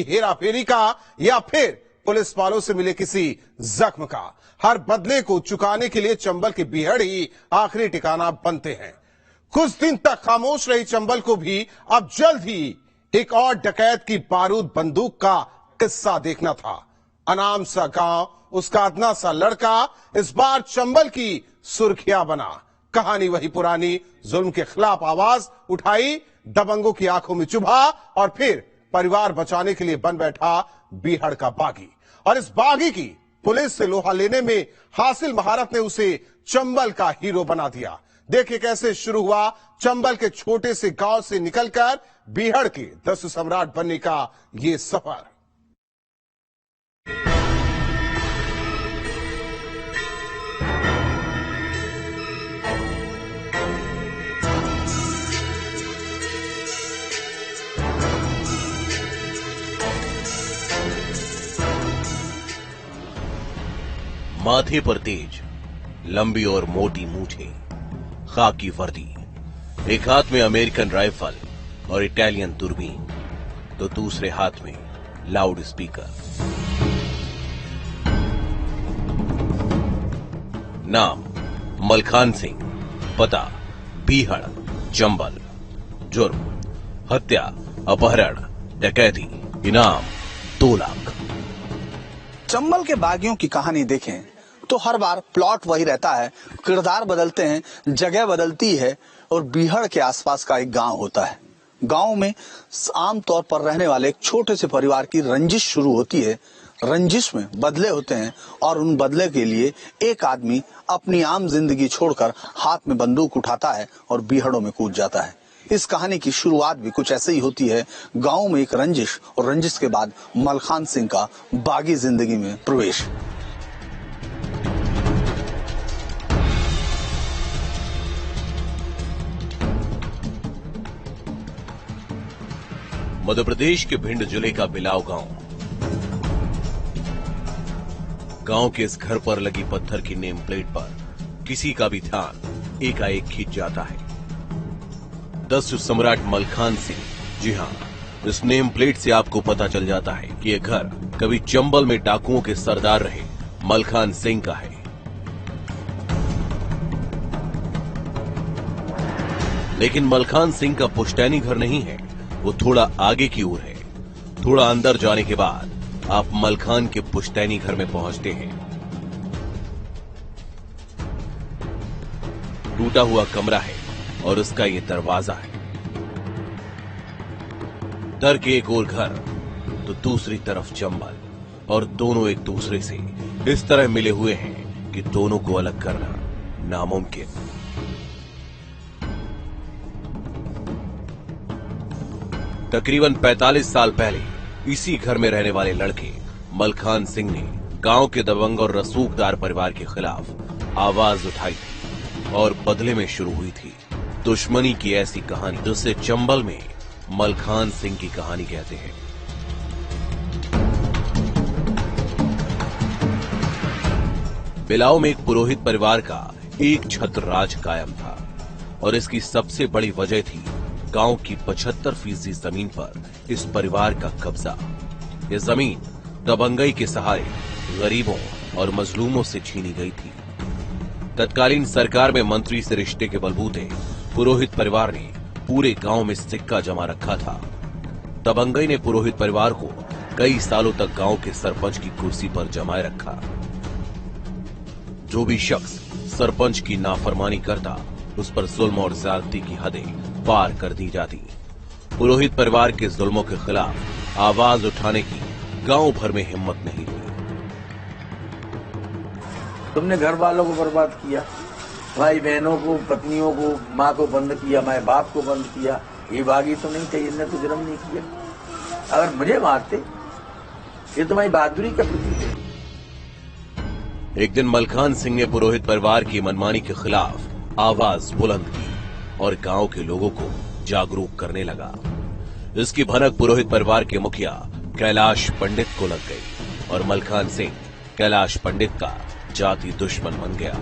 हेराफेरी का या फिर पुलिस वालों से मिले किसी जख्म का। हर बदले को चुकाने के लिए चंबल के बीहड़ ही आखिरी ठिकाना बनते हैं। कुछ दिन तक खामोश रही चंबल को भी अब जल्द ही एक और डकैत की बारूद बंदूक का किस्सा देखना था। अनाम सा गांव, उसका अदना सा लड़का इस बार चंबल की सुर्खियां बना। कहानी वही पुरानी, जुल्म के खिलाफ आवाज उठाई, दबंगों की आंखों में चुभा और फिर परिवार बचाने के लिए बन बैठा बीहड़ का बागी। और इस बागी की पुलिस से लोहा लेने में हासिल महारत ने उसे चंबल का हीरो बना दिया। देखिए कैसे शुरू हुआ चंबल के छोटे से गांव से निकलकर बीहड़ के 10 सम्राट बनने का ये सफर। माथे पर तेज, लंबी और मोटी मूछें, खाकी वर्दी, एक हाथ में अमेरिकन राइफल और इटालियन दूरबीन, तो दूसरे हाथ में लाउड स्पीकर। नाम मलखान सिंह, पता बीहड़ चंबल, जुर्म हत्या, अपहरण, डकैती, इनाम 2 लाख। चंबल के बागियों की कहानी देखें तो हर बार प्लॉट वही रहता है, किरदार बदलते हैं, जगह बदलती है और बीहड़ के आसपास का एक गांव होता है। गांव में आमतौर पर रहने वाले एक छोटे से परिवार की रंजिश शुरू होती है। रंजिश में बदले होते हैं और उन बदले के लिए एक आदमी अपनी आम जिंदगी छोड़कर हाथ में बंदूक उठाता है और बीहड़ों में कूद जाता है। इस कहानी की शुरुआत भी कुछ ऐसे ही होती है। गांव में एक रंजिश और रंजिश के बाद मलखान सिंह का बागी जिंदगी में प्रवेश। मध्य प्रदेश के भिंड जिले का बिलाव गांव के इस घर पर लगी पत्थर की नेम प्लेट पर किसी का भी ध्यान एकाएक खींच जाता है। 10 सम्राट मलखान सिंह। जी हां, इस नेम प्लेट से आपको पता चल जाता है कि यह घर कभी चंबल में डाकुओं के सरदार रहे मलखान सिंह का है। लेकिन मलखान सिंह का पुश्तैनी घर नहीं है, वो थोड़ा आगे की ओर है। थोड़ा अंदर जाने के बाद आप मलखान के पुश्तैनी घर में पहुंचते हैं। टूटा हुआ कमरा है और उसका ये दरवाजा है। दर के एक ओर घर तो दूसरी तरफ चंबल, और दोनों एक दूसरे से इस तरह मिले हुए हैं कि दोनों को अलग करना नामुमकिन। तकरीबन 45 साल पहले इसी घर में रहने वाले लड़के मलखान सिंह ने गांव के दबंग और रसूखदार परिवार के खिलाफ आवाज उठाई थी और बदले में शुरू हुई थी दुश्मनी की ऐसी कहानी जिसे चंबल में मलखान सिंह की कहानी कहते हैं। बिलाव में एक पुरोहित परिवार का एक छत्र राज कायम था और इसकी सबसे बड़ी वजह थी गांव की 75% जमीन पर इस परिवार का कब्जा। यह जमीन दबंगई के सहारे गरीबों और मजलूमों से छीनी गई थी। तत्कालीन सरकार में मंत्री से रिश्ते के बलबूते पुरोहित परिवार ने पूरे गांव में सिक्का जमा रखा था। दबंगई ने पुरोहित परिवार को कई सालों तक गांव के सरपंच की कुर्सी पर जमाए रखा। जो भी शख्स सरपंच की नाफरमानी करता उस पर जुल्म और ज्यादती की हदें पार कर दी जाती। पुरोहित परिवार के जुल्मों के खिलाफ आवाज उठाने की गांव भर में हिम्मत नहीं थी। तुमने घर वालों को बर्बाद किया, भाई बहनों को, पत्नियों को, माँ को बंद किया, माँ बाप को बंद किया। ये बागी तो नहीं थे, इनने तो जुर्म नहीं किया। अगर मुझे मारते, ये तुम्हारी बहादुरी का प्रतीक है। एक दिन मलखान सिंह ने पुरोहित परिवार की मनमानी के खिलाफ आवाज बुलंद की और गांव के लोगों को जागरूक करने लगा। इसकी भनक पुरोहित परिवार के मुखिया कैलाश पंडित को लग गई और मलखान सिंह कैलाश पंडित का जाति दुश्मन बन गया।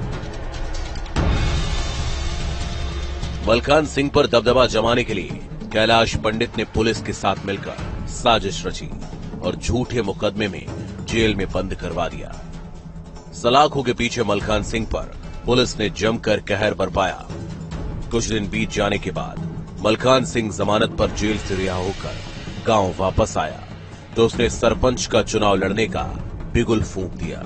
मलखान सिंह पर दबदबा जमाने के लिए कैलाश पंडित ने पुलिस के साथ मिलकर साजिश रची और झूठे मुकदमे में जेल में बंद करवा दिया। सलाखों के पीछे मलखान सिंह पर पुलिस ने जमकर कहर बरपाया। कुछ दिन बीत जाने के बाद मलखान सिंह जमानत पर जेल से रिहा होकर गांव वापस आया तो उसने सरपंच का चुनाव लड़ने का बिगुल फूंक दिया।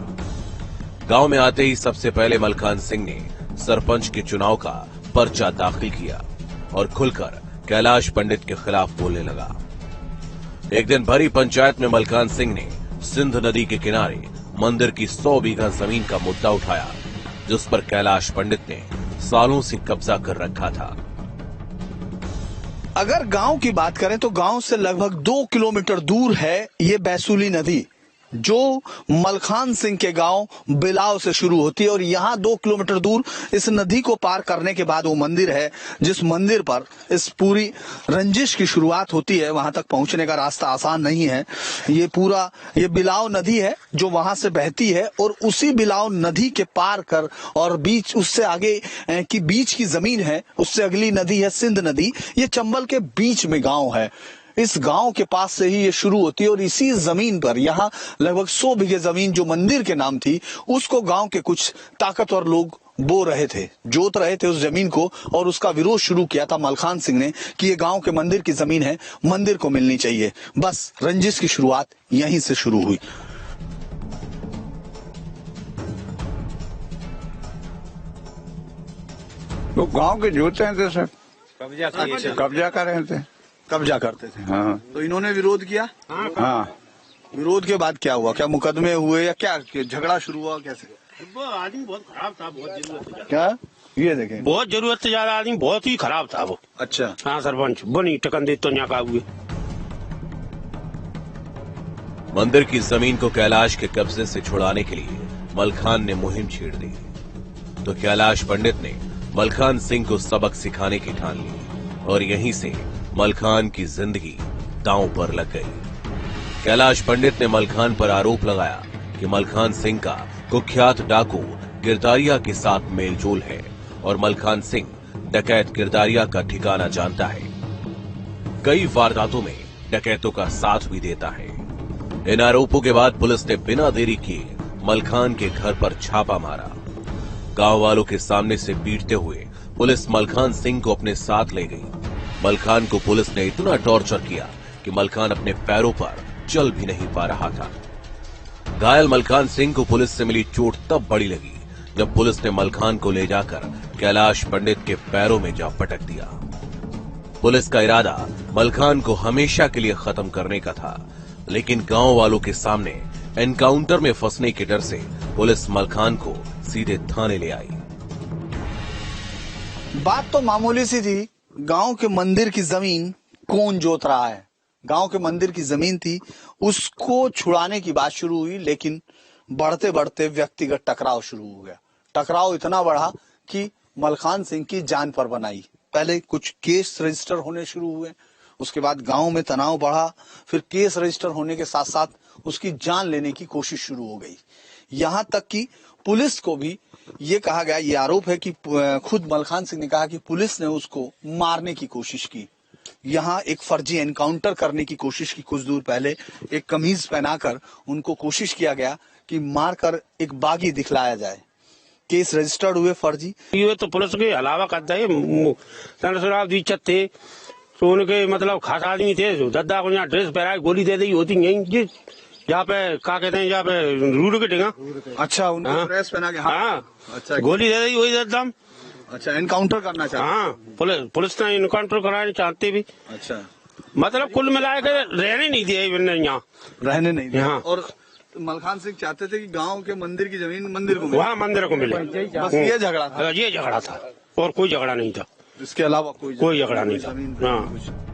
गांव में आते ही सबसे पहले मलखान सिंह ने सरपंच के चुनाव का पर्चा दाखिल किया और खुलकर कैलाश पंडित के खिलाफ बोलने लगा। एक दिन भरी पंचायत में मलखान सिंह ने सिंध नदी के किनारे मंदिर की 100 बीघा जमीन का मुद्दा उठाया, जिस पर कैलाश पंडित ने सालों से कब्जा कर रखा था। अगर गांव की बात करें तो गांव से लगभग 2 किलोमीटर दूर है ये बैसूली नदी, जो मलखान सिंह के गांव बिलाव से शुरू होती है। और यहाँ 2 किलोमीटर दूर इस नदी को पार करने के बाद वो मंदिर है, जिस मंदिर पर इस पूरी रंजिश की शुरुआत होती है। वहां तक पहुंचने का रास्ता आसान नहीं है। ये बिलाव नदी है जो वहां से बहती है और उसी बिलाव नदी के पार कर और बीच उससे आगे की बीच की जमीन है, उससे अगली नदी है सिंध नदी। ये चंबल के बीच में गांव है। इस गांव के पास से ही ये शुरू होती है और इसी जमीन पर यहाँ लगभग 100 बीघे जमीन जो मंदिर के नाम थी, उसको गांव के कुछ ताकतवर लोग बो रहे थे, जोत रहे थे उस जमीन को। और उसका विरोध शुरू किया था मलखान सिंह ने कि ये गांव के मंदिर की जमीन है, मंदिर को मिलनी चाहिए। बस रंजिश की शुरुआत यहीं से शुरू हुई। तो गांव के जोते थे सर, कब्जा कर रहे थे, कब्जा करते थे। हाँ तो इन्होंने विरोध किया। हाँ। विरोध के बाद क्या हुआ? क्या मुकदमे हुए या क्या झगड़ा शुरू हुआ? कैसे? आदमी बहुत खराब था, बहुत जरूरत क्या ये देखें, बहुत जरूरत से ज्यादा आदमी बहुत ही खराब था वो। अच्छा। हाँ सरपंच बनी टकन दे तो यहाँ का हुए। मंदिर की जमीन को कैलाश के कब्जे से छुड़ाने के लिए मलखान ने मुहिम छेड़ दी तो कैलाश पंडित ने मलखान सिंह को सबक सिखाने की ठान ली और यहीं से मलखान की जिंदगी दांव पर लग गई। कैलाश पंडित ने मलखान पर आरोप लगाया कि मलखान सिंह का कुख्यात डाकू गिरदारिया के साथ मेलजोल है और मलखान सिंह डकैत गिरदारिया का ठिकाना जानता है। कई वारदातों में डकैतों का साथ भी देता है। इन आरोपों के बाद पुलिस ने बिना देरी किए मलखान के घर पर छापा मारा। गांव वालों के सामने से पीटते हुए पुलिस मलखान सिंह को अपने साथ ले गई। मलखान को पुलिस ने इतना टॉर्चर किया कि मलखान अपने पैरों पर चल भी नहीं पा रहा था। घायल मलखान सिंह को पुलिस से मिली चोट तब बड़ी लगी जब पुलिस ने मलखान को ले जाकर कैलाश पंडित के पैरों में जा पटक दिया। पुलिस का इरादा मलखान को हमेशा के लिए खत्म करने का था, लेकिन गांव वालों के सामने एनकाउंटर में फंसने के डर से पुलिस मलखान को सीधे थाने ले आई। बात तो मामूली सी थी। गांव के मंदिर की जमीन कौन जोत रहा है? गांव के मंदिर की जमीन थी, उसको छुड़ाने की बात शुरू हुई। लेकिन बढ़ते बढ़ते व्यक्तिगत टकराव शुरू हो गया। टकराव इतना बढ़ा कि मलखान सिंह की जान पर बनाई। पहले कुछ केस रजिस्टर होने शुरू हुए, उसके बाद गांव में तनाव बढ़ा, फिर केस रजिस्टर होने के साथ साथ उसकी जान लेने की कोशिश शुरू हो गई। यहां तक कि पुलिस को भी ये कहा गया, ये आरोप है कि खुद मलखान सिंह ने कहा कि पुलिस ने उसको मारने की कोशिश की। यहाँ एक फर्जी एनकाउंटर करने की कोशिश की। कुछ दूर पहले एक कमीज पहनाकर उनको कोशिश किया गया कि मारकर एक बागी दिखलाया जाए। केस रजिस्टर्ड हुए फर्जी। ये तो पुलिस के अलावा करता है रणसराव दीक्षित थे तो उनके मतलब खास आदमी थे। दद्दा को यहाँ ड्रेस पहना गोली दे दी होती यही यहाँ पे क्या कहते हैं, यहाँ पे रूड के टेगा। अच्छा, उनको ड्रेस पहना के। हाँ अच्छा, गोली दे दी वही दद्दाम। अच्छा, एनकाउंटर करना चाहते। हाँ पुलिस ने एनकाउंटर कराना चाहते भी। अच्छा, मतलब कुल मिला के रहने नहीं दिया यहाँ, रहने नहीं दिया। हाँ। और मलखान सिंह चाहते थे कि गांव के मंदिर की जमीन मंदिर को मिले। वहाँ मंदिर को मिले। बस ये झगड़ा था। ये झगड़ा था और कोई झगड़ा नहीं था। इसके अलावा कोई झगड़ा नहीं था। हाँ।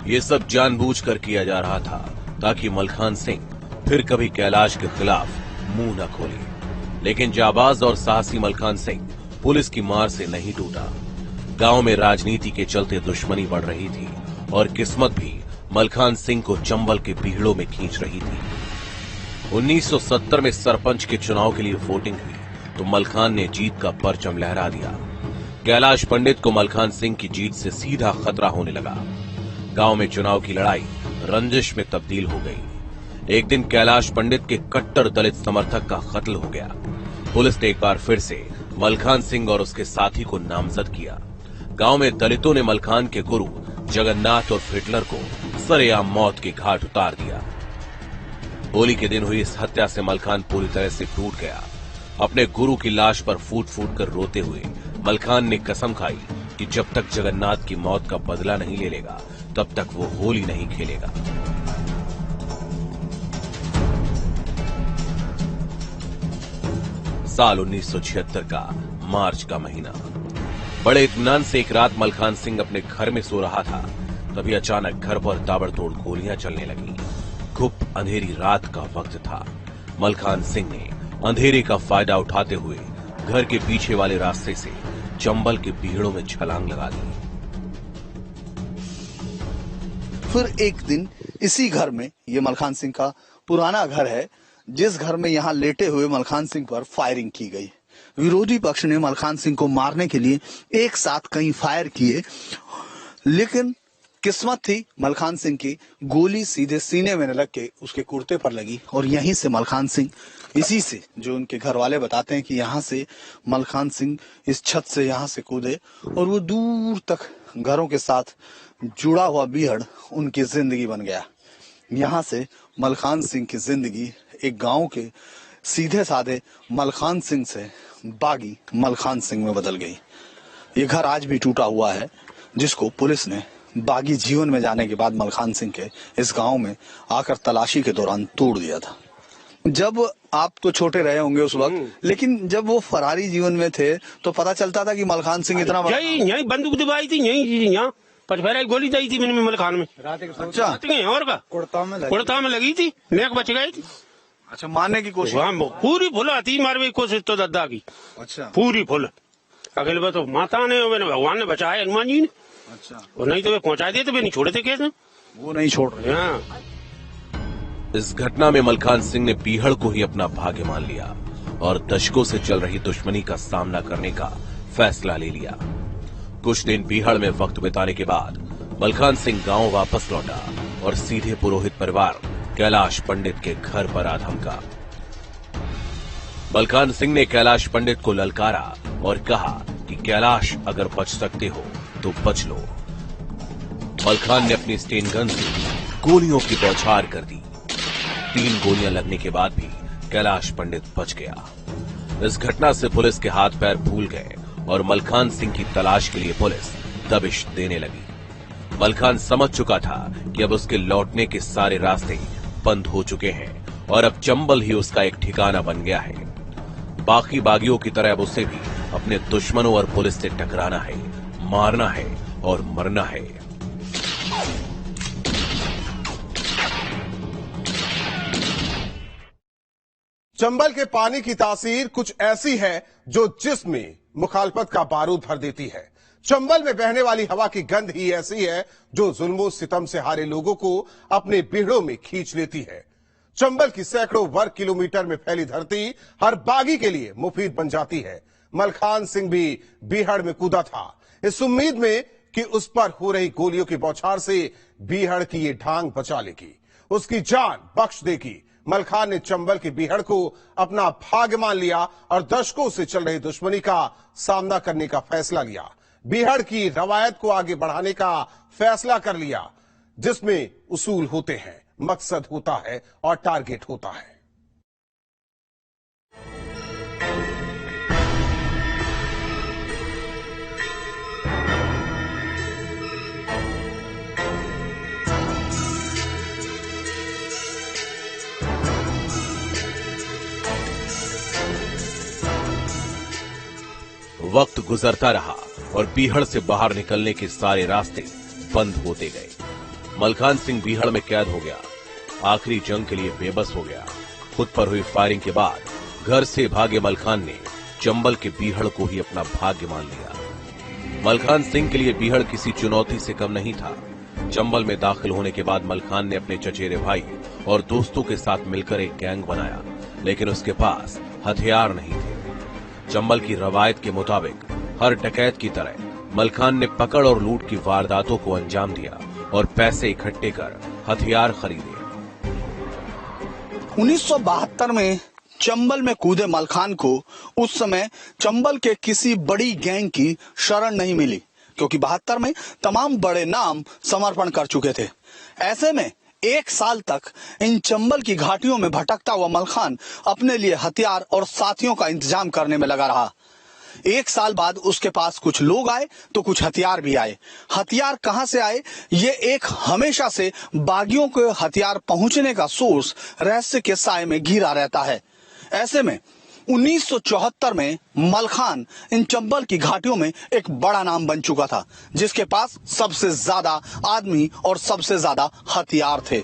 ये सब जानबूझकर किया जा रहा था ताकि मलखान सिंह फिर कभी कैलाश के खिलाफ मुंह न खोले। लेकिन जाबाज और साहसी मलखान सिंह पुलिस की मार से नहीं टूटा। गांव में राजनीति के चलते दुश्मनी बढ़ रही थी और किस्मत भी मलखान सिंह को चंबल के बीहड़ों में खींच रही थी। 1970 में सरपंच के चुनाव के लिए वोटिंग हुई तो मलखान ने जीत का परचम लहरा दिया। कैलाश पंडित को मलखान सिंह की जीत से सीधा खतरा होने लगा। गांव में चुनाव की लड़ाई रंजिश में तब्दील हो गई। एक दिन कैलाश पंडित के कट्टर दलित समर्थक का कत्ल हो गया। पुलिस ने एक बार फिर से मलखान सिंह और उसके साथी को नामजद किया। गांव में दलितों ने मलखान के गुरु जगन्नाथ और हिटलर को सरेआम मौत के घाट उतार दिया। होली के दिन हुई इस हत्या से मलखान पूरी तरह से टूट गया। अपने गुरु की लाश पर फूट फूट कर रोते हुए मलखान ने कसम खाई कि जब तक जगन्नाथ की मौत का बदला नहीं ले लेगा तब तक वो होली नहीं खेलेगा। साल 1976 का मार्च का महीना। बड़े इत्मीनान से एक रात मलखान सिंह अपने घर में सो रहा था, तभी अचानक घर पर ताबड़तोड़ गोलियां चलने लगी। गुप्त अंधेरी रात का वक्त था। मलखान सिंह ने अंधेरे का फायदा उठाते हुए घर के पीछे वाले रास्ते से चंबल के बीहड़ों में छलांग लगा दी। फिर एक दिन इसी घर में, ये मलखान सिंह का पुराना घर है, जिस घर में यहाँ लेटे हुए मलखान सिंह पर फायरिंग की गई। विरोधी पक्ष ने मलखान सिंह को मारने के लिए एक साथ कई फायर किए, लेकिन किस्मत थी मलखान सिंह की, गोली सीधे सीने में न लग के उसके कुर्ते पर लगी और यहीं से मलखान सिंह, इसी से, जो उनके घर वाले बताते हैं कि यहाँ से मलखान सिंह इस छत से यहाँ से कूदे और वो दूर तक घरों के साथ जुड़ा हुआ बीहड़ उनकी जिंदगी बन गया। यहाँ से मलखान सिंह की जिंदगी एक गांव के सीधे साधे मलखान सिंह से बागी मलखान सिंह में बदल गई। ये घर आज भी टूटा हुआ है, जिसको पुलिस ने बागी जीवन में जाने के बाद मलखान सिंह के इस गांव में आकर तलाशी के दौरान तोड़ दिया था। जब आप तो छोटे रहे होंगे उस वक्त, लेकिन जब वो फरारी जीवन में थे तो पता चलता था कि मलखान सिंह इतना बड़ा। यही बंदूक दबाई थी, यही यहाँ पचफेरा गोली दी थी मैंने मलखान में। अच्छा, और का कुर्ता में लगी थी, नेक बच गई थी। अच्छा, मारने की कोशिश पूरी फुल आती मारने की कोशिश तो दद्दा की। अच्छा, पूरी फुल अगले तो माता ने भगवान ने बचाया, हनुमान जी ने। अच्छा, और नहीं तो वे पहुंचा दिए तो वे नहीं छोड़े थे केस में, वो नहीं छोड़ रहे। हाँ। इस घटना में मलखान सिंह ने बीहड़ को ही अपना भाग्य मान लिया और दशकों से चल रही दुश्मनी का सामना करने का फैसला ले लिया। कुछ दिन बीहड़ में वक्त बिताने के बाद मलखान सिंह गांव वापस लौटा और सीधे पुरोहित परिवार कैलाश पंडित के घर पर आ धमका। मलखान सिंह ने कैलाश पंडित को ललकारा और कहा कि कैलाश अगर बच सकते हो तो बच लो। मलखान ने अपनी स्टेन गन से गोलियों की बौछार कर दी। 3 गोलियां लगने के बाद भी कैलाश पंडित बच गया। इस घटना से पुलिस के हाथ पैर फूल गए और मलखान सिंह की तलाश के लिए पुलिस दबिश देने लगी। मलखान समझ चुका था कि अब उसके लौटने के सारे रास्ते बंद हो चुके हैं और अब चंबल ही उसका एक ठिकाना बन गया है। बाकी बागियों की तरह अब उसे भी अपने दुश्मनों और पुलिस से टकराना है, मारना है और मरना है। चंबल के पानी की तासीर कुछ ऐसी है जो जिस्म में मुखालफत का बारूद भर देती है। चंबल में बहने वाली हवा की गंध ही ऐसी है जो जुल्मों सितम से हारे लोगों को अपने बीहड़ों में खींच लेती है। चंबल की सैकड़ों वर्ग किलोमीटर में फैली धरती हर बागी के लिए मुफीद बन जाती है। मलखान सिंह भी बीहड़ में कूदा था, इस उम्मीद में कि उस पर हो रही गोलियों की बौछार से बीहड़ की ये ढांग बचा लेगी, उसकी जान बख्श देगी। मलखान ने चंबल के बीहड़ को अपना भाग्य मान लिया और दशकों से चल रही दुश्मनी का सामना करने का फैसला लिया। बीहड़ की रवायत को आगे बढ़ाने का फैसला कर लिया, जिसमें उसूल होते हैं, मकसद होता है और टारगेट होता है। वक्त गुजरता रहा और बीहड़ से बाहर निकलने के सारे रास्ते बंद होते गए। मलखान सिंह बीहड़ में कैद हो गया, आखिरी जंग के लिए बेबस हो गया। खुद पर हुई फायरिंग के बाद घर से भागे मलखान ने चंबल के बीहड़ को ही अपना भाग्य मान लिया। मलखान सिंह के लिए बीहड़ किसी चुनौती से कम नहीं था। चंबल में दाखिल होने के बाद मलखान ने अपने चचेरे भाई और दोस्तों के साथ मिलकर एक गैंग बनाया, लेकिन उसके पास हथियार नहीं थे। चंबल की रवायत के मुताबिक हर डकैत की तरह मलखान ने पकड़ और लूट की वारदातों को अंजाम दिया और पैसे इकट्ठे कर हथियार खरीदे। 1972 में चंबल में कूदे मलखान को उस समय चंबल के किसी बड़ी गैंग की शरण नहीं मिली, क्योंकि 72 में तमाम बड़े नाम समर्पण कर चुके थे। ऐसे में 1 साल तक इन चंबल की घाटियों में भटकता हुआ मलखान अपने लिए हथियार और साथियों का इंतजाम करने में लगा रहा। 1 साल बाद उसके पास कुछ लोग आए तो कुछ हथियार भी आए। हथियार कहां से आए, ये एक हमेशा से बागियों के हथियार पहुंचने का सोर्स रहस्य के साए में घिरा रहता है। ऐसे में 1974 में मलखान इन चंबल की घाटियों में एक बड़ा नाम बन चुका था, जिसके पास सबसे ज्यादा आदमी और सबसे ज्यादा हथियार थे।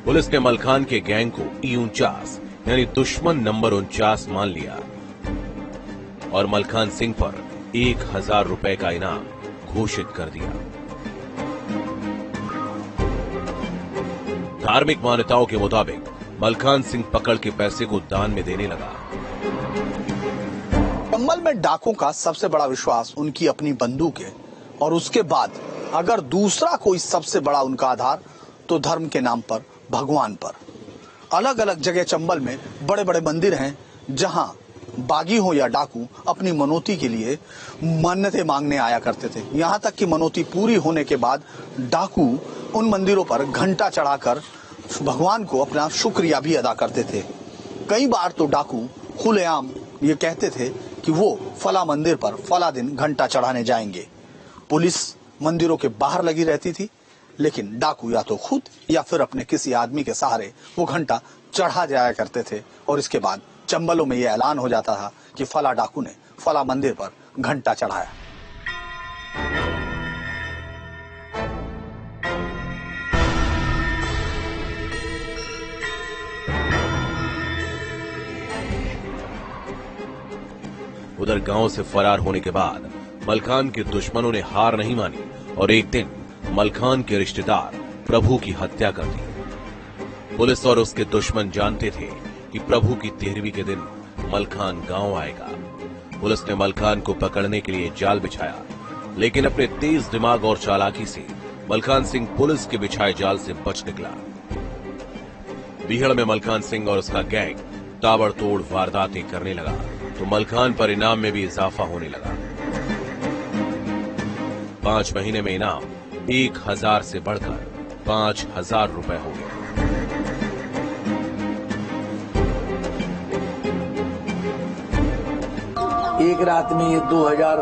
पुलिस ने मलखान के गैंग को E49 यानी दुश्मन नंबर 49 मान लिया और मलखान सिंह पर 1000 रुपए का इनाम घोषित कर दिया। धार्मिक मान्यताओं के मुताबिक मलखान सिंह पकड़ के पैसे को दान में देने लगा। चंबल में डाकों का सबसे बड़ा विश्वास उनकी अपनी बंदूक है, और उसके बाद अगर दूसरा कोई सबसे बड़ा उनका आधार तो धर्म के नाम पर भगवान पर। अलग अलग जगह चंबल में बड़े बड़े मंदिर हैं जहां बागी हो या डाकू अपनी मनोती के लिए मन्नतें मांगने आया करते थे। यहां तक कि मनोती पूरी होने के बाद डाकू उन मंदिरों पर घंटा चढ़ाकर भगवान को अपना शुक्रिया भी अदा करते थे। कई बार तो डाकू खुलेआम ये कहते थे कि वो फला मंदिर पर फला दिन घंटा चढ़ाने जाएंगे। पुलिस मंदिरों के बाहर लगी रहती थी, लेकिन डाकू या तो खुद या फिर अपने किसी आदमी के सहारे वो घंटा चढ़ा जाया करते थे, और इसके बाद चंबलों में यह ऐलान हो जाता था कि फला डाकू ने फला मंदिर पर घंटा चढ़ाया। उधर गांव से फरार होने के बाद मलखान के दुश्मनों ने हार नहीं मानी और एक दिन मलखान के रिश्तेदार प्रभु की हत्या कर दी। पुलिस और उसके दुश्मन जानते थे कि प्रभु की 13वीं के दिन मलखान गांव आएगा। पुलिस ने मलखान को पकड़ने के लिए जाल बिछाया, लेकिन अपने तेज दिमाग और चालाकी से मलखान सिंह पुलिस के बिछाए जाल से बच निकला। बीहड़ में मलखान सिंह और उसका गैंग ताबड़तोड़ वारदातें करने लगा तो मलखान पर इनाम में भी इजाफा होने लगा। 5 महीने में इनाम 1000 से बढ़कर 5000 रुपए हो गए। एक रात में ये 2000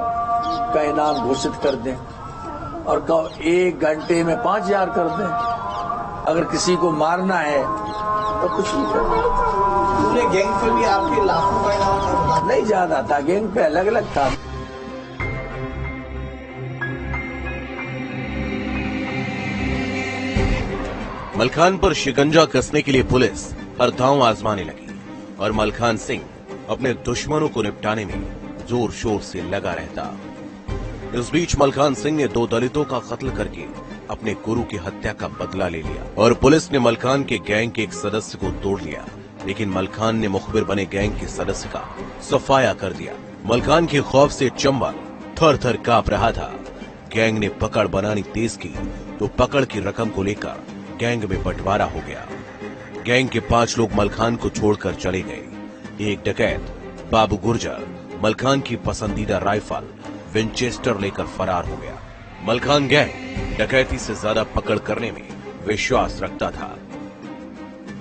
का इनाम घोषित कर दें और कहो 1 घंटे में 5000 कर दें। अगर किसी को मारना है तो कुछ नहीं करना। पूरे गैंग पे भी आपके लाखों का इनाम था? नहीं ज्यादा था, गैंग पे अलग अलग था। मलखान पर शिकंजा कसने के लिए पुलिस हर दांव आजमाने लगी और मलखान सिंह अपने दुश्मनों को निपटाने में जोर शोर से लगा रहता। इस बीच मलखान सिंह ने 2 दलितों का कत्ल करके अपने गुरु की हत्या का बदला ले लिया और पुलिस ने मलखान के गैंग के एक सदस्य को तोड़ लिया, लेकिन मलखान ने मुखबिर बने गैंग के सदस्य का सफाया कर दिया। मलखान के खौफ से चंबल थर थर कांप रहा था। गैंग ने पकड़ बनानी तेज की तो पकड़ की रकम को लेकर गैंग में बंटवारा हो गया। गैंग के 5 लोग मलखान को छोड़कर चले गए। एक डकैत बाबू गुर्जर मलखान की पसंदीदा राइफल विंचेस्टर लेकर फरार हो गया। मलखान गैंग डकैती से ज्यादा पकड़ करने में विश्वास रखता था।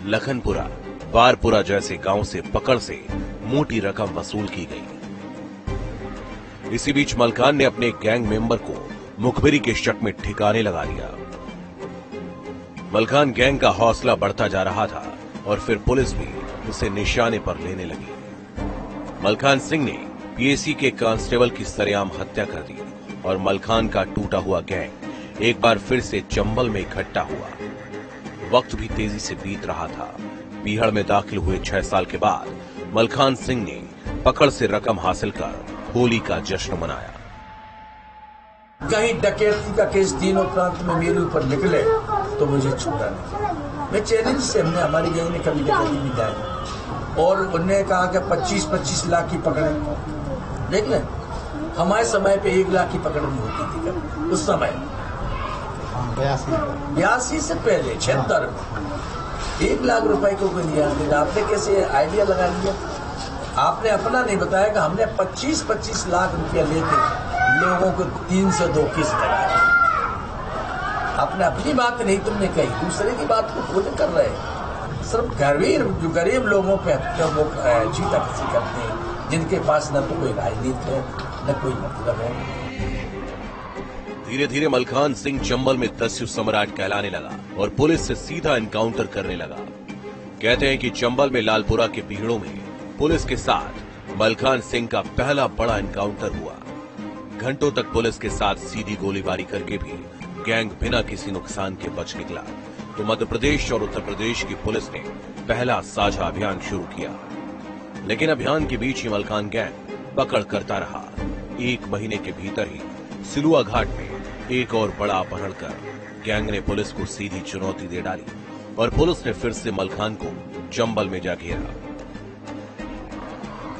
लखनपुरा, बारपुरा जैसे गांव से पकड़ से मोटी रकम वसूल की गई। इसी बीच मलखान ने अपने गैंग मेंबर को मुखबिरी के शक में ठिकाने लगा लिया। मलखान गैंग का हौसला बढ़ता जा रहा था और फिर पुलिस भी उसे निशाने पर लेने लगी। मलखान सिंह ने पीएसी के कांस्टेबल की सरेआम हत्या कर दी और मलखान का टूटा हुआ गैंग एक बार फिर से चंबल में इकट्ठा हुआ। वक्त भी तेजी से बीत रहा था। बीहड़ में दाखिल हुए 6 साल के बाद मलखान सिंह ने पकड़ से रकम हासिल कर होली का जश्न मनाया। कहीं डकैती का केस दिनों प्रांत में मेरे ऊपर निकले तो मुझे छूटा नहीं। मैं चैलेंज से हमने हमारी गैंग ने कभी डकैती नहीं डाली और उन्होंने कहा कि 25-25 लाख की पकड़े। देख लें, हमारे समय पे 1 लाख की पकड़ नहीं होती थी कभी उस समय, 82 से पहले 76 1 लाख रुपए को कोई लिया नहीं। आपने कैसे आइडिया लगा लिया? आपने अपना नहीं बताया कि हमने 25-25 लाख रुपया लेके लोगों को 3 से 2 किस्त लगाया। आपने अपनी बात नहीं तुमने कही, दूसरे की बात को खोज कर रहे हैं। सिर्फ गरीब लोगों पे वो जीता कसी करते हैं, जिनके पास न तो कोई राजनीति है न कोई मतलब है। धीरे धीरे मलखान सिंह चंबल में दस्यु सम्राट कहलाने लगा और पुलिस से सीधा एनकाउंटर करने लगा। कहते हैं कि चंबल में लालपुरा के पीहड़ों में पुलिस के साथ मलखान सिंह का पहला बड़ा एनकाउंटर हुआ। घंटों तक पुलिस के साथ सीधी गोलीबारी करके भी गैंग बिना किसी नुकसान के बच निकला। तो मध्य प्रदेश और उत्तर प्रदेश की पुलिस ने पहला साझा अभियान शुरू किया, लेकिन अभियान के बीच ही मलखान गैंग पकड़ करता रहा। 1 महीने के भीतर ही सिलुआ घाट में एक और बड़ा अपहरण कर गैंग ने पुलिस को सीधी चुनौती दे डाली और पुलिस ने फिर से मलखान को चंबल में जा घेरा।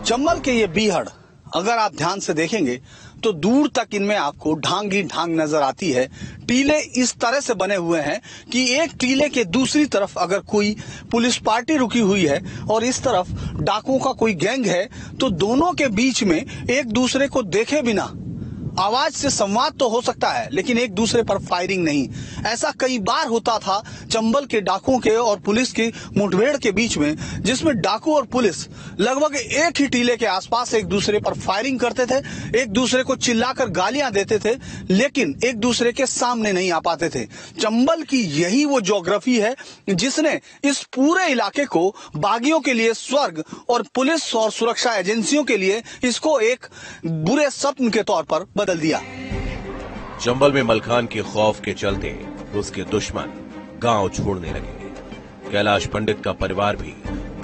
चंबल के ये बीहड़ अगर आप ध्यान से देखेंगे तो दूर तक इनमें आपको ढांग ही ढांग नजर आती है। टीले इस तरह से बने हुए हैं कि एक टीले के दूसरी तरफ अगर कोई पुलिस पार्टी रुकी हुई है और इस तरफ डाकुओं का कोई गैंग है, तो दोनों के बीच में एक दूसरे को देखे बिना आवाज से संवाद तो हो सकता है, लेकिन एक दूसरे पर फायरिंग नहीं। ऐसा कई बार होता था चंबल के डाकुओं के और पुलिस की मुठभेड़ के बीच में, जिसमें डाकू और पुलिस लगभग एक ही टीले के आसपास एक दूसरे पर फायरिंग करते थे, एक दूसरे को चिल्लाकर गालियां देते थे, लेकिन एक दूसरे के सामने नहीं आ पाते थे। चंबल की यही वो ज्योग्राफी है जिसने इस पूरे इलाके को बागियों के लिए स्वर्ग और पुलिस और सुरक्षा एजेंसियों के लिए इसको एक बुरे स्वप्न के तौर पर बदल दिया। चंबल में मलखान के खौफ के चलते उसके दुश्मन गांव छोड़ने लगे। कैलाश पंडित का परिवार भी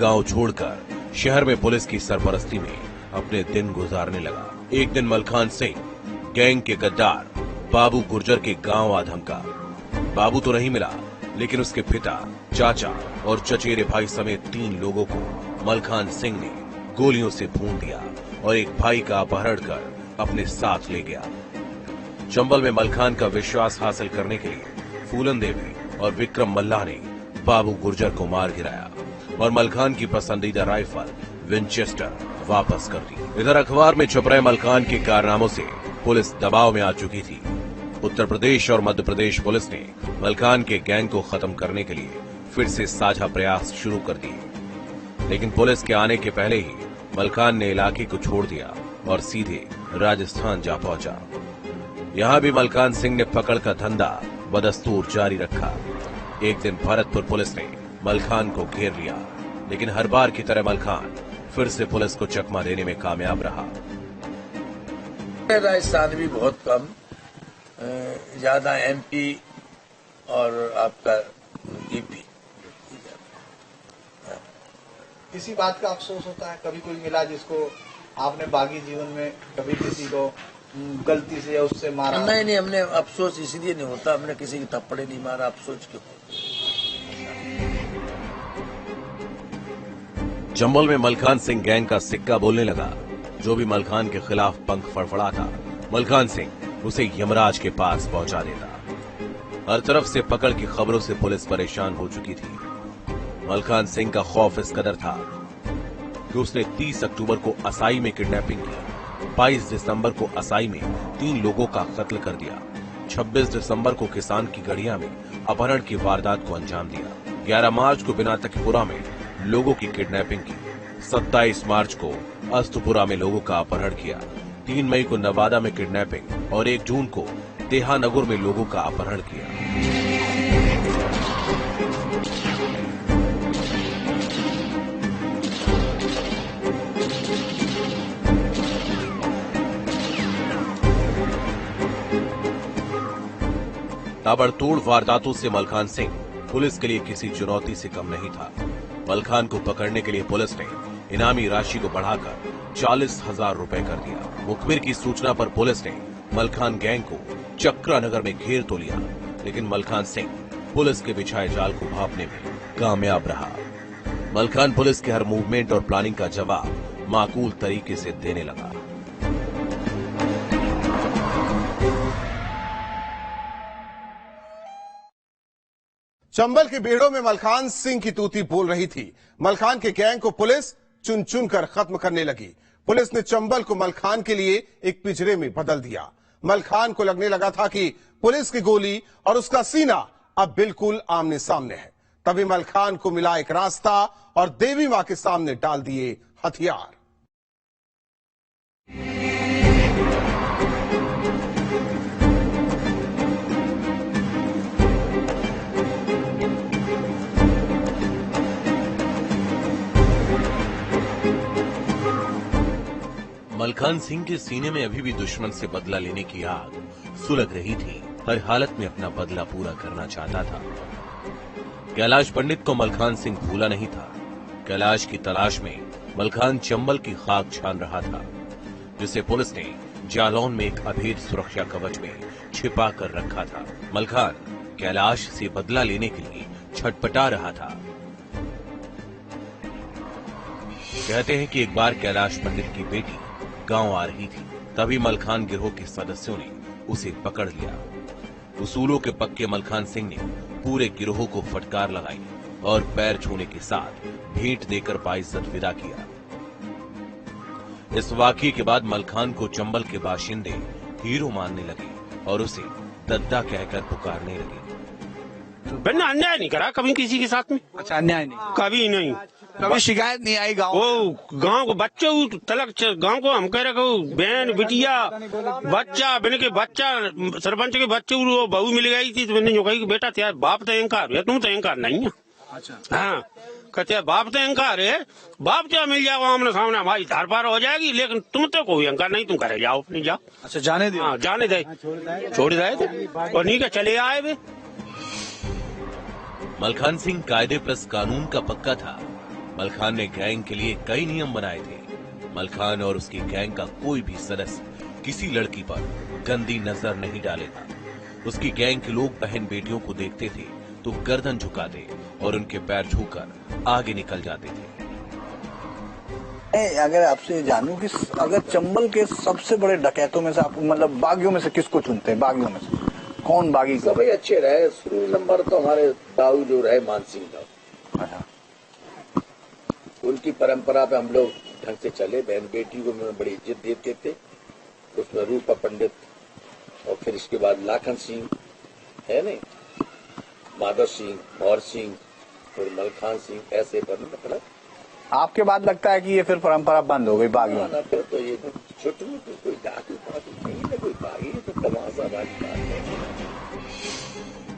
गांव छोड़कर शहर में पुलिस की सरपरस्ती में अपने दिन गुजारने लगा। एक दिन मलखान सिंह गैंग के गद्दार बाबू गुर्जर के गांव आ धमका। बाबू तो नहीं मिला, लेकिन उसके पिता, चाचा और चचेरे भाई समेत 3 लोगों को मलखान सिंह ने गोलियों से भून दिया और एक भाई का अपहरण कर अपने साथ ले गया। चंबल में मलखान का विश्वास हासिल करने के लिए फूलन देवी और विक्रम मल्ला ने बाबू गुर्जर को मार गिराया और मलखान की पसंदीदा राइफल विंचेस्टर वापस कर दी। इधर अखबार में छप रहे मलखान के कारनामों से पुलिस दबाव में आ चुकी थी। उत्तर प्रदेश और मध्य प्रदेश पुलिस ने मलखान के गैंग को खत्म करने के लिए फिर से साझा प्रयास शुरू कर दिए, लेकिन पुलिस के आने के पहले ही मलखान ने इलाके को छोड़ दिया और सीधे राजस्थान जा पहुंचा। यहां भी मलखान सिंह ने पकड़ का धंधा बदस्तूर जारी रखा। एक दिन भरतपुर पुलिस ने मलखान को घेर लिया, लेकिन हर बार की तरह मलखान फिर से पुलिस को चकमा देने में कामयाब रहा। राजस्थान भी बहुत कम, ज्यादा MP और आपका EP। इसी बात का अफसोस होता है, कभी कोई मिला जिसको आपने बागी जीवन में कभी किसी को गलती से या उससे मारा? नहीं, हमने अफसोस इसलिए नहीं होता, हमने किसी की थप्पड़े नहीं मारा, अफसोस क्यों? चंबल में मलखान सिंह गैंग का सिक्का बोलने लगा। जो भी मलखान के खिलाफ पंख फड़फड़ाता, मलखान सिंह उसे यमराज के पास पहुंचा देता। हर तरफ से पकड़ की खबरों से पुलिस परेशान हो चुकी थी। मलखान सिंह का खौफ इस कदर था कि उसने 30 अक्टूबर को असाई में किडनैपिंग की, 22 दिसंबर को असाई में 3 लोगों का कत्ल कर दिया, 26 दिसंबर को किसान की गढ़िया में अपहरण की वारदात को अंजाम दिया, 11 मार्च को बिना तकपुरा में लोगों की किडनैपिंग की, 27 मार्च को अस्तपुरा में लोगों का अपहरण किया, 3 मई को नवादा में किडनैपिंग और 1 जून को तेहानगर में लोगों का अपहरण किया। ताबड़तोड़ वारदातों से मलखान सिंह पुलिस के लिए किसी चुनौती से कम नहीं था। मलखान को पकड़ने के लिए पुलिस ने इनामी राशि को बढ़ाकर 40,000 रुपए कर दिया। मुखबिर की सूचना पर पुलिस ने मलखान गैंग को चक्रानगर में घेर तो लिया, लेकिन मलखान सिंह पुलिस के बिछाए जाल को भांपने में कामयाब रहा। मलखान पुलिस के हर मूवमेंट और प्लानिंग का जवाब माकूल तरीके से देने लगा। चंबल के बेड़ों में मलखान सिंह की तूती बोल रही थी। मलखान के गैंग को पुलिस चुन चुन कर खत्म करने लगी। पुलिस ने चंबल को मलखान के लिए एक पिंजरे में बदल दिया। मलखान को लगने लगा था कि पुलिस की गोली और उसका सीना अब बिल्कुल आमने सामने है। तभी मलखान को मिला एक रास्ता और देवी मां के सामने डाल दिए हथियार। मलखान सिंह के सीने में अभी भी दुश्मन से बदला लेने की आग सुलग रही थी। हर हालत में अपना बदला पूरा करना चाहता था। कैलाश पंडित को मलखान सिंह भूला नहीं था। कैलाश की तलाश में मलखान चंबल की खाक छान रहा था, जिसे पुलिस ने जालौन में एक अभेद सुरक्षा कवच में छिपा कर रखा था। मलखान कैलाश से बदला लेने के लिए छटपटा रहा था। कहते हैं कि एक बार कैलाश पंडित की बेटी गांव आ रही थी, तभी मलखान गिरोह के सदस्यों ने उसे पकड़ लिया। उसूलों के पक्के मलखान सिंह ने पूरे गिरोह को फटकार लगाई और पैर छूने के साथ भेंट देकर बाइज्जत विदा किया। इस वाकये के बाद मलखान को चंबल के बाशिंदे हीरो मानने लगे और उसे दद्दा कहकर पुकारने लगे। मैंने अन्याय नहीं करा कभी किसी के साथ में। अच्छा, अन्याय नहीं, कभी नहीं, कभी शिकायत नहीं आई गाँव? वो गांव को बच्चे तलक गांव को हम कह रहे बहन बिटिया बच्चा बन के बच्चा सरपंच के बच्चे वो बहू मिल गई थी तो मैंने जो कही कि बेटा तेरा बाप तो अहंकार है, तुम तो अहंकार नहीं है। अच्छा, हाँ, कहते बाप तो अहंकार है, बाप क्या मिल जाओ आमने सामने हमारी तार पार हो जाएगी, लेकिन तुम तो कोई अहंकार नहीं, तुम करे जाओ अपनी जाओ। अच्छा, जाने दे। हाँ, जाने दे, छोड़ रहे थे और नहीं के चले आए वे। मलखान सिंह कायदे प्लस कानून का पक्का था। मलखान ने गैंग के लिए कई नियम बनाए थे। मलखान और उसकी गैंग का कोई भी सदस्य किसी लड़की पर गंदी नजर नहीं डालेगा। उसकी गैंग के लोग बहन बेटियों को देखते थे तो गर्दन झुकाते और उनके पैर छूकर आगे निकल जाते थे। अगर आपसे जानूं कि अगर चंबल के सबसे बड़े डकैतों में से आप मतलब बागियों में से किसको चुनते हैं? बागियों में से कौन बागी? सभी अच्छे रहे। शुरू नंबर तो हमारे दाऊ जो रहे मानसिंह दाऊ। अच्छा, उनकी परंपरा पे हम लोग ढंग से चले। बहन बेटी को में बड़ी इज्जत देते थे। उसमें रूपा पंडित और फिर इसके बाद लाखन सिंह है नहीं, माधव सिंह, मौर सिंह और मलखान सिंह, ऐसे मतलब आपके बाद लगता है कि ये फिर परंपरा बंद हो गई बागियों? फिर तो ये छोटे मोटे कोई डाकू नहीं है, कोई बागी तो तमाशा वाली बात है।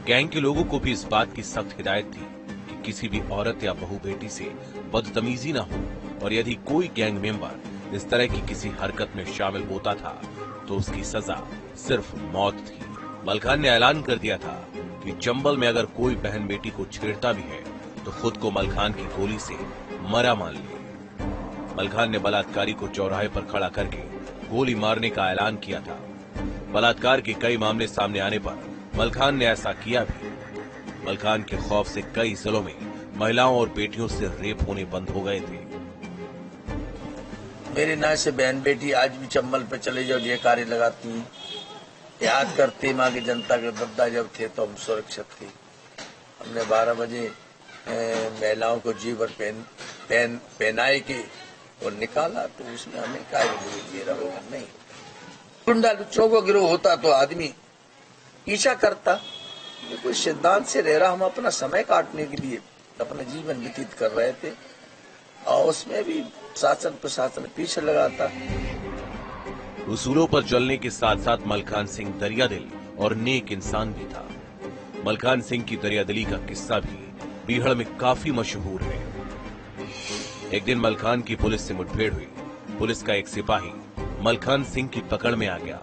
गैंग के लोगों को भी इस बात की सख्त हिदायत थी कि किसी भी औरत या बहू बेटी से बदतमीजी न हो, और यदि कोई गैंग मेंबर इस तरह की किसी हरकत में शामिल होता था तो उसकी सजा सिर्फ मौत थी। मलखान ने ऐलान कर दिया था कि चंबल में अगर कोई बहन बेटी को छेड़ता भी है तो खुद को मलखान की गोली से मरा मान ले। मलखान ने बलात्कारी को चौराहे पर खड़ा करके गोली मारने का ऐलान किया था। बलात्कार के कई मामले सामने आने पर मलखान ने ऐसा किया भी। मलखान के खौफ से कई जिलों में महिलाओं और बेटियों से रेप होने बंद हो गए थे। मेरे नाम से बहन बेटी आज भी चंबल पे चले जाओ ये कार्य लगाती हैं। याद करते माँ की जनता के दद्दा जब थे तो हम सुरक्षित थे। हमने 12 बजे महिलाओं को जीवर पहनाए के और निकाला तो उसमें हमें क्या गिरोह नहीं, गुंडा लुच्चों को गिरोह होता तो आदमी पीछा करता। कोई सिद्धांत से रह रहा, हम अपना समय काटने के लिए अपना जीवन व्यतीत कर रहे थे और उसमें भी शासन प्रशासन पीछे लगाता। उसूलों पर चलने के साथ साथ मलखान सिंह दरियादिल और नेक इंसान भी था। मलखान सिंह की दरियादिली का किस्सा भी बीहड़ में काफी मशहूर है। एक दिन मलखान की पुलिस से मुठभेड़ हुई। पुलिस का एक सिपाही मलखान सिंह की पकड़ में आ गया।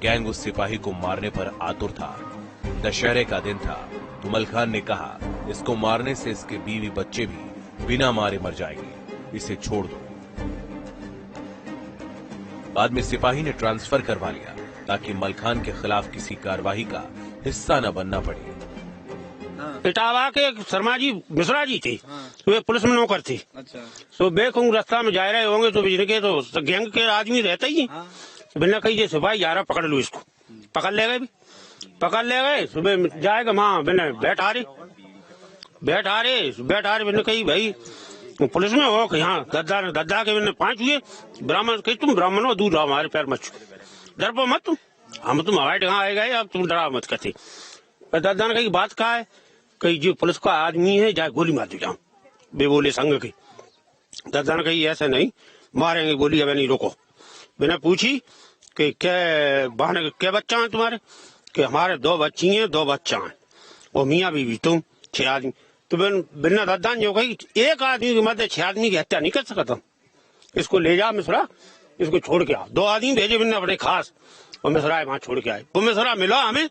गैंग उस सिपाही को मारने पर आतुर था। दशहरे का दिन था तो मलखान ने कहा, इसको मारने से इसके बीवी बच्चे भी बिना मारे मर जाएंगे, इसे छोड़ दो। बाद में सिपाही ने ट्रांसफर करवा लिया ताकि मलखान के खिलाफ किसी कार्रवाई का हिस्सा न बनना पड़े। इटावा के शर्मा जी मिश्रा जी थे, वे पुलिस में नौकर थे। अच्छा, तो बेखूं रास्ता में जा रहे होंगे तो बिजली के तो गैंग के आदमी रहते ही बिना कही जे सिपाही जा रहा पकड़ लो इसको। पकड़ ले गए, सुबह जाएगा वहां बिना बैठा रहे बैठा रहे मैंने कही भाई पुलिस में हो कि हाँ दद्दा के मैंने 5 हुए ब्राह्मण कही तुम ब्राह्मण हो दूर आओ हमारे पैर मत छू डर पो मत हम तुम हवाई कहाँ आए गए अब तुम डरा मत कहते। दद्दा ने कही बात कहा है कही जो पुलिस का आदमी है जाए गोली मार दो जाओ बेबोले संग की। दद्दा ने कही ऐसे नहीं मारेंगे गोली अब नहीं रोको। मैंने पूछी कि क्या बच्चा है तुम्हारे कि हमारे 2 बच्ची हैं 2 बच्चा हैं और मियाँ बीवी तुम 6 आदमी। तो बिना दद्दा ने जो कही एक आदमी की मदद 6 आदमी की हत्या नहीं कर सकता इसको ले जा मिश्रा इसको छोड़ के आओ। 2 आदमी भेजे मैंने अपने खास और मिश्रा वहां छोड़ के आए। वो मिश्रा मिला हमें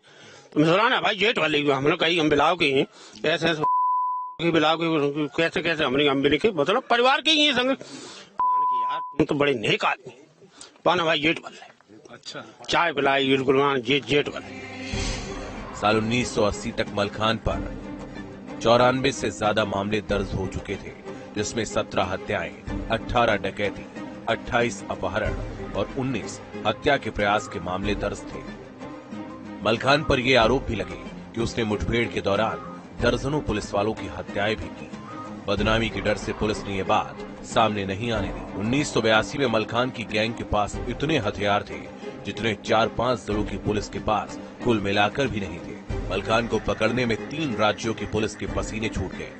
तो मिश्रा ने भाई जेठ वाले हमने कही हम बिलाव के हैं ऐसे बिलाव के कैसे हमने हम भी लिखे मतलब परिवार के ही हैं संग यार तुम तो बड़े नेक आदमी पाना भाई जेठ वाले अच्छा चाय पिलाई गुलवान जेठ वाले। साल 1980 तक मलखान पर 94 से ज्यादा मामले दर्ज हो चुके थे जिसमें 17 हत्याएं 18 डकैती 28 अपहरण और 19 हत्या के प्रयास के मामले दर्ज थे। मलखान पर यह आरोप भी लगे कि उसने मुठभेड़ के दौरान दर्जनों पुलिस वालों की हत्याएं भी की। बदनामी के डर से पुलिस ने यह बात सामने नहीं आने दी। 1982 में मलखान की गैंग के पास इतने हथियार थे जितने 4-5 जिलों की पुलिस के पास कुल मिलाकर भी नहीं थे। मलखान को पकड़ने में 3 राज्यों की पुलिस के पसीने छूट गए।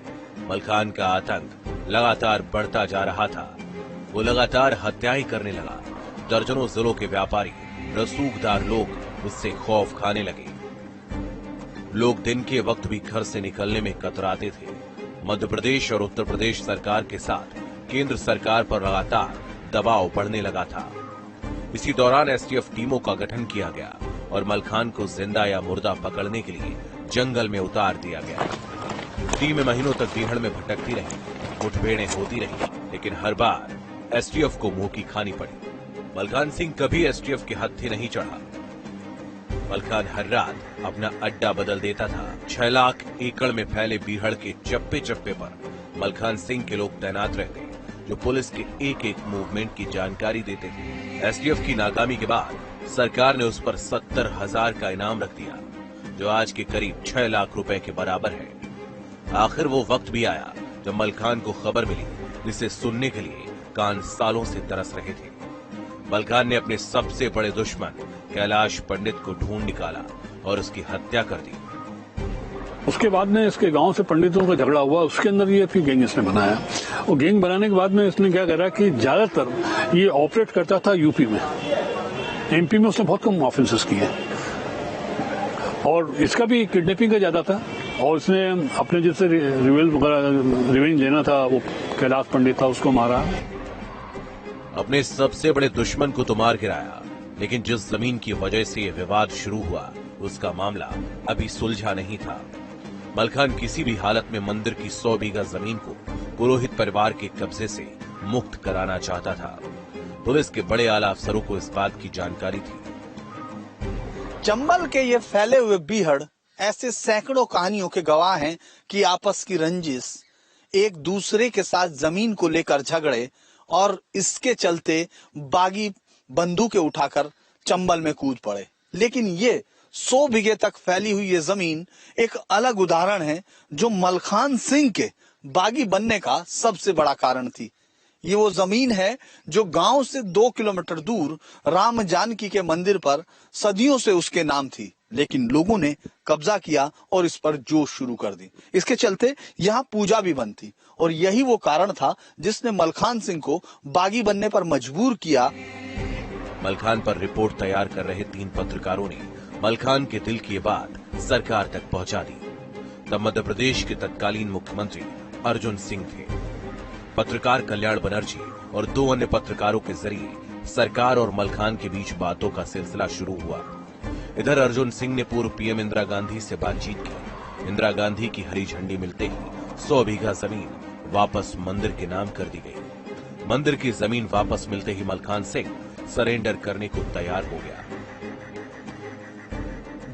मलखान का आतंक लगातार बढ़ता जा रहा था। वो लगातार हत्याएं करने लगा। दर्जनों जिलों के व्यापारी रसूखदार लोग उससे खौफ खाने लगे। लोग दिन के वक्त भी घर से निकलने में कतराते थे। मध्य प्रदेश और उत्तर प्रदेश सरकार के साथ केंद्र सरकार पर लगातार दबाव बढ़ने लगा था। इसी दौरान एसटीएफ टीमों का गठन किया गया और मलखान को जिंदा या मुर्दा पकड़ने के लिए जंगल में उतार दिया गया। टीमें महीनों तक बीहड़ में भटकती रही, मुठभेड़ें होती रही, लेकिन हर बार एसटीएफ को मुंह की खानी पड़ी। मलखान सिंह कभी एसटीएफ के हत्थे नहीं चढ़ा। मलखान हर रात अपना अड्डा बदल देता था। 6 लाख एकड़ में फैले बीहड़ के चप्पे चप्पे पर मलखान सिंह के लोग तैनात रहते जो पुलिस के एक एक मूवमेंट की जानकारी देते थे। एसटीएफ की नाकामी के बाद सरकार ने उस पर 70,000 का इनाम रख दिया जो आज के करीब 6 लाख रुपए के बराबर है। आखिर वो वक्त भी आया जब मलखान को खबर मिली जिसे सुनने के लिए कान सालों से तरस रहे थे। मलखान ने अपने सबसे बड़े दुश्मन कैलाश पंडित को ढूंढ निकाला और उसकी हत्या कर दी। उसके बाद में इसके गांव से पंडितों का झगड़ा हुआ, उसके अंदर ये गैंग इसने बनाया और गैंग बनाने के बाद में इसने क्या करा कि ज्यादातर ये ऑपरेट करता था यूपी में, एमपी में उसने बहुत कम ऑफेंसेस किए और इसका भी किडनैपिंग का ज्यादा था और उसने अपने जैसे रिवेंज लेना था, वो कैलाश पंडित था उसको मारा। अपने सबसे बड़े दुश्मन को तो मार गिराया, लेकिन जिस जमीन की वजह से ये विवाद शुरू हुआ उसका मामला अभी सुलझा नहीं था। मलखान किसी भी हालत में मंदिर की 100 बीघा जमीन को पुरोहित परिवार के कब्जे से मुक्त कराना चाहता था। पुलिस के बड़े आला अफसरों को इस बात की जानकारी थी। चंबल के ये फैले हुए बीहड़ ऐसे सैकड़ों कहानियों के गवाह हैं कि आपस की रंजिश, एक दूसरे के साथ जमीन को लेकर झगड़े और इसके चलते बागी बंदूकें उठाकर चंबल में कूद पड़े। लेकिन ये 100 बीघे तक फैली हुई ये जमीन एक अलग उदाहरण है जो मलखान सिंह के बागी बनने का सबसे बड़ा कारण थी। ये वो जमीन है जो गांव से 2 किलोमीटर दूर राम जानकी के मंदिर पर सदियों से उसके नाम थी, लेकिन लोगों ने कब्जा किया और इस पर जोश शुरू कर दी। इसके चलते यहाँ पूजा भी बनती और यही वो कारण था जिसने मलखान सिंह को बागी बनने पर मजबूर किया। मलखान पर रिपोर्ट तैयार कर रहे 3 पत्रकारों ने मलखान के दिल की बात सरकार तक पहुंचा दी। तब मध्य प्रदेश के तत्कालीन मुख्यमंत्री अर्जुन सिंह थे। पत्रकार कल्याण बनर्जी और 2 अन्य पत्रकारों के जरिए सरकार और मलखान के बीच बातों का सिलसिला शुरू हुआ। इधर अर्जुन सिंह ने पूर्व पीएम इंदिरा गांधी से बातचीत की। इंदिरा गांधी की हरी झंडी मिलते ही 100 बीघा जमीन वापस मंदिर के नाम कर दी गई। मंदिर की जमीन वापस मिलते ही मलखान सिंह सरेंडर करने को तैयार हो गया।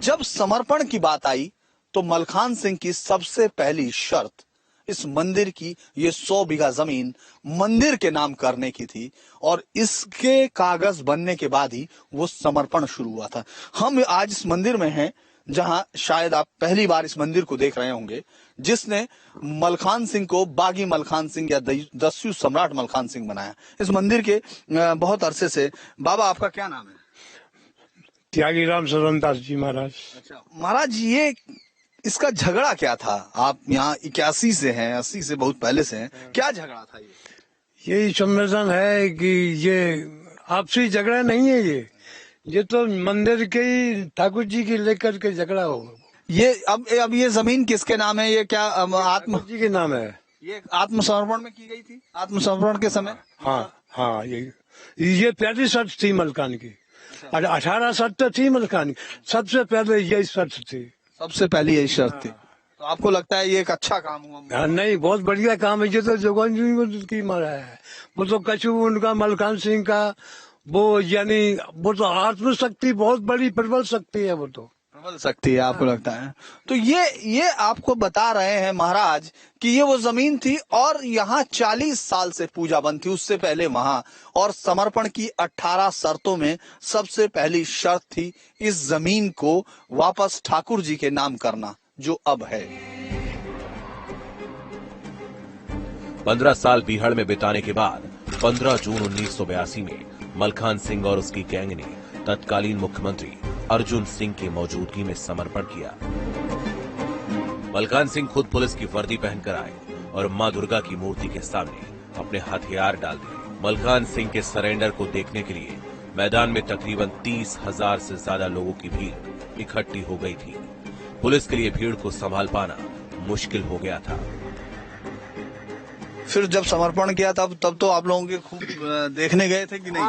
जब समर्पण की बात आई तो मलखान सिंह की सबसे पहली शर्त इस मंदिर की ये 100 बीघा जमीन मंदिर के नाम करने की थी और इसके कागज बनने के बाद ही वो समर्पण शुरू हुआ था। हम आज इस मंदिर में हैं जहां शायद आप पहली बार इस मंदिर को देख रहे होंगे, जिसने मलखान सिंह को बागी मलखान सिंह या दस्यु सम्राट मलखान सिंह बनाया। इस मंदिर के बहुत अरसे से। बाबा, आपका क्या नाम है? त्यागीराम शरणदास जी महाराज। अच्छा महाराज, ये इसका झगड़ा क्या था? आप यहाँ 81 से हैं, 80 से बहुत पहले से हैं, क्या झगड़ा था ये? यही संवेदन है कि ये आपसी झगड़ा नहीं है, ये तो मंदिर के ही ठाकुर जी की लेकर के झगड़ा हो। ये अब ये जमीन किसके नाम है? ये क्या आत्म जी के नाम है? ये आत्मसमर्पण में की गई थी, आत्मसमर्पण के समय। हाँ, ये पहली शर्त थी मलकान की। 18 शर्त थी मलकान की, सबसे पहले यही शर्त थी। सबसे पहली यही शर्त थी। तो आपको लगता है ये एक अच्छा काम हुआ? नहीं, बहुत बढ़िया काम है। ये तो जोगन जी की मारा है, वो तो कछु उनका मलकान सिंह का वो, यानी वो तो आत्मशक्ति बहुत बड़ी प्रबल शक्ति है, वो तो प्रबल शक्ति है। आपको लगता है? तो ये आपको बता रहे हैं महाराज कि ये वो जमीन थी और यहाँ 40 साल से पूजा बंद थी, उससे पहले वहां। और समर्पण की 18 शर्तों में सबसे पहली शर्त थी इस जमीन को वापस ठाकुर जी के नाम करना, जो अब है। 15 साल बीहड़ में बिताने के बाद 15 जून 1982 में मलखान सिंह और उसकी गैंग ने तत्कालीन मुख्यमंत्री अर्जुन सिंह की मौजूदगी में समर्पण किया। मलखान सिंह खुद पुलिस की वर्दी पहनकर आए और मां दुर्गा की मूर्ति के सामने अपने हथियार डाल दिए। मलखान सिंह के सरेंडर को देखने के लिए मैदान में तकरीबन 30,000 से ज्यादा लोगों की भीड़ इकट्ठी हो गई थी। पुलिस के लिए भीड़ को संभाल पाना मुश्किल हो गया था। फिर जब समर्पण किया तब तो आप लोगों के खूब देखने गए थे कि नहीं?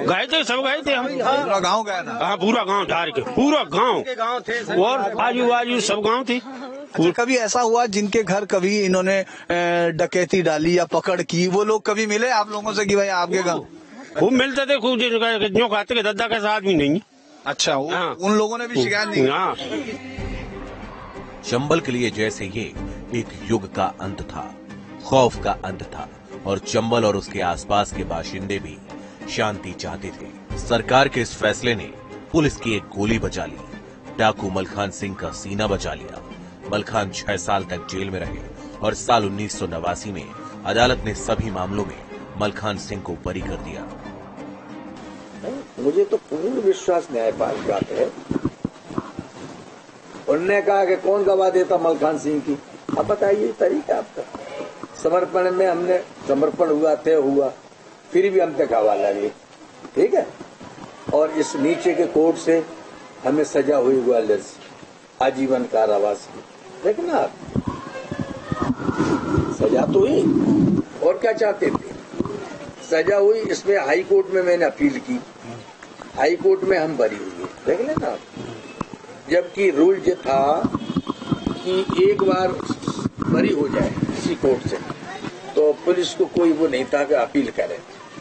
गए थे, सब गए थे हम। पूरा गांव गया था? हाँ, पूरा गांव झाड़ के, पूरा गांव और आजू बाजू सब गांव थी। अच्छा, कभी ऐसा हुआ जिनके घर कभी इन्होंने डकैती डाली या पकड़ की, वो लोग कभी मिले आप लोगों से कि भाई आपके घर? खूब मिलते थे, खूब जो कहते के दद्दा कैसा आदमी नहीं। अच्छा, उन लोगों ने भी शिकायत नहीं? हाँ। चंबल के लिए जैसे ये एक युग का अंत था, खौफ का अंत था, और चंबल और उसके आसपास के बाशिंदे भी शांति चाहते थे। सरकार के इस फैसले ने पुलिस की एक गोली बचा ली, डाकू मलखान सिंह का सीना बचा लिया। मलखान 6 साल तक जेल में रहे और साल 1989 में अदालत ने सभी मामलों में मलखान सिंह को बरी कर दिया। मुझे तो पूर्ण विश्वास न्यायपालिका पे। उन्होंने कहा कि कौन गवाह देता मलखान सिंह की? अब बताइए तरीका आपका। समर्पण में हमने समर्पण हुआ, तय हुआ, फिर भी हम तक हवाला लगे, ठीक है। और इस नीचे के कोर्ट से हमें सजा हुई ग्वालियर से आजीवन कारावास की। देखना आप, सजा तो हुई, और क्या चाहते थे? सजा हुई। इसमें हाई कोर्ट में मैंने अपील की, हाई कोर्ट में हम बरी हुए। देख लेना आप। जबकि रूल ये था कि एक बार बरी हो जाए किसी कोर्ट से तो पुलिस को कोई वो नहीं था कि अपील करे।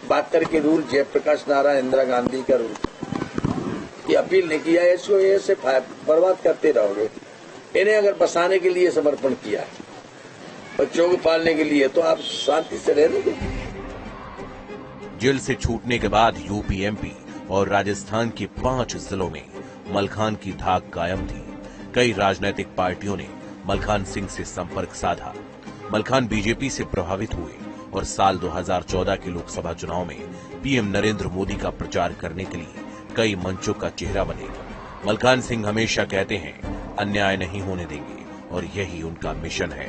बात करके रूल जयप्रकाश नारायण इंदिरा गांधी का रूल, ये अपील नहीं किया, इसको ऐसे बर्बाद करते रहोगे। इन्हें अगर बसाने के लिए समर्पण किया, बच्चों को पालने के लिए, तो आप शांति से रह लोगे। जेल से छूटने के बाद यूपी, एमपी और राजस्थान के 5 जिलों में मलखान की धाक कायम थी। कई राजनीतिक पार्टियों ने मलखान सिंह से संपर्क साधा। मलखान बीजेपी से प्रभावित हुए और साल 2014 के लोकसभा चुनाव में पीएम नरेंद्र मोदी का प्रचार करने के लिए कई मंचों का चेहरा बने। मलखान सिंह हमेशा कहते हैं अन्याय नहीं होने देंगे, और यही उनका मिशन है।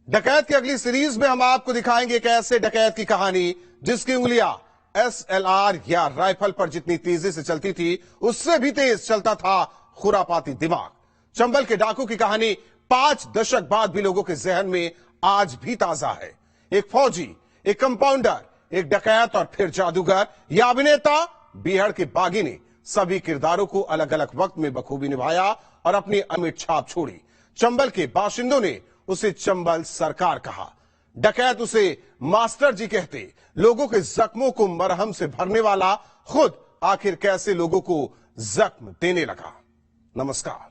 डकैत की अगली सीरीज में हम आपको दिखाएंगे एक ऐसे डकैत की कहानी जिसकी उंगलियां SLR या राइफल पर जितनी तेजी से चलती थी, उससे भी तेज चलता था खुरापाती दिमाग। चंबल के डाकू की कहानी 5 दशक बाद भी लोगों के जहन में आज भी ताजा है। एक फौजी, एक कंपाउंडर, एक डकैत और फिर जादूगर या अभिनेता, बीहड़ के बागी ने सभी किरदारों को अलग अलग वक्त में बखूबी निभाया और अपनी अमिट छाप छोड़ी। चंबल के बाशिंदों ने उसे चंबल सरकार कहा, डकैत उसे मास्टर जी कहते। लोगों के जख्मों को मरहम से भरने वाला खुद आखिर कैसे लोगों को जख्म देने लगा। नमस्कार।